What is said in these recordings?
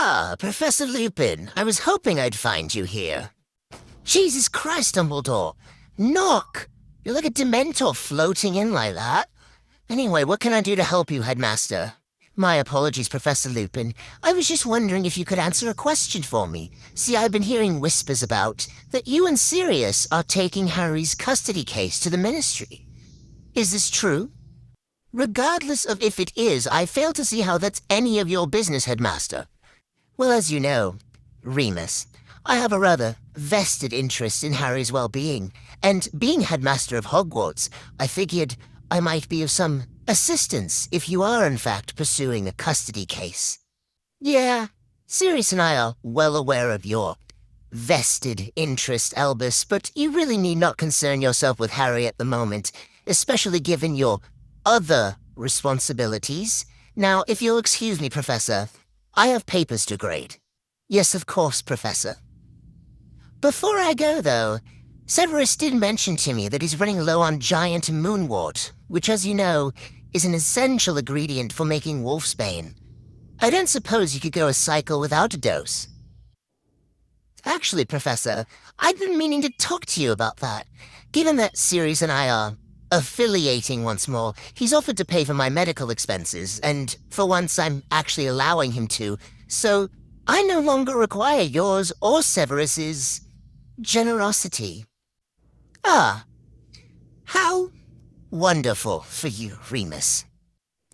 Ah, Professor Lupin. I was hoping I'd find you here. Jesus Christ, Dumbledore. Knock! You're like a Dementor floating in like that. Anyway, what can I do to help you, Headmaster? My apologies, Professor Lupin. I was just wondering if you could answer a question for me. See, I've been hearing whispers about that you and Sirius are taking Harry's custody case to the Ministry. Is this true? Regardless of if it is, I fail to see how that's any of your business, Headmaster. Well, as you know, Remus, I have a rather vested interest in Harry's well-being, and being headmaster of Hogwarts, I figured I might be of some assistance if you are in fact pursuing a custody case. Yeah, Sirius and I are well aware of your vested interest, Albus, but you really need not concern yourself with Harry at the moment, especially given your other responsibilities. Now, if you'll excuse me, Professor, I have papers to grade. Yes, of course, Professor. Before I go, though, Severus did mention to me that he's running low on giant moonwort, which, as you know, is an essential ingredient for making wolfsbane. I don't suppose you could go a cycle without a dose. Actually, Professor, I'd been meaning to talk to you about that. Given that Sirius and I are affiliating once more, he's offered to pay for my medical expenses, and for once I'm actually allowing him to, so I no longer require yours or Severus's generosity. Ah, how wonderful for you, Remus.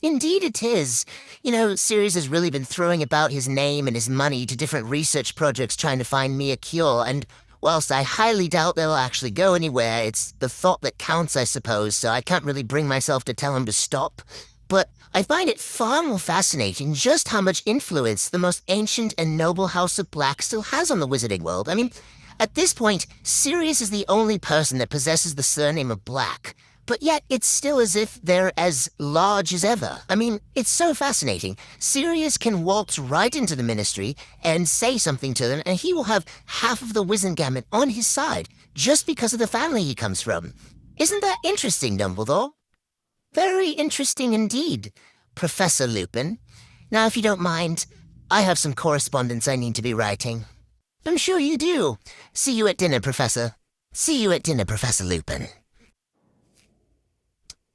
Indeed it is. You know, Sirius has really been throwing about his name and his money to different research projects trying to find me a cure, and whilst I highly doubt they'll actually go anywhere, it's the thought that counts, I suppose, so I can't really bring myself to tell him to stop. But I find it far more fascinating just how much influence the most ancient and noble House of Black still has on the wizarding world. I mean, at this point, Sirius is the only person that possesses the surname of Black, but yet it's still as if they're as large as ever. I mean, it's so fascinating. Sirius can waltz right into the Ministry and say something to them, and he will have half of the Wizengamot on his side, just because of the family he comes from. Isn't that interesting, Dumbledore? Very interesting indeed, Professor Lupin. Now, if you don't mind, I have some correspondence I need to be writing. I'm sure you do. See you at dinner, Professor. See you at dinner, Professor Lupin.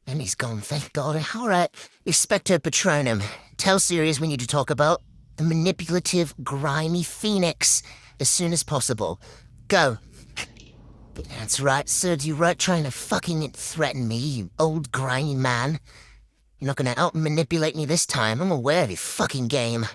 And he's gone, thank God. All right, Expecto Patronum. Tell Sirius we need to talk about the manipulative, grimy phoenix as soon as possible. Go. That's right, served you right trying to fucking threaten me, you old grimy man. You're not gonna out-manipulate me this time. I'm aware of your fucking game.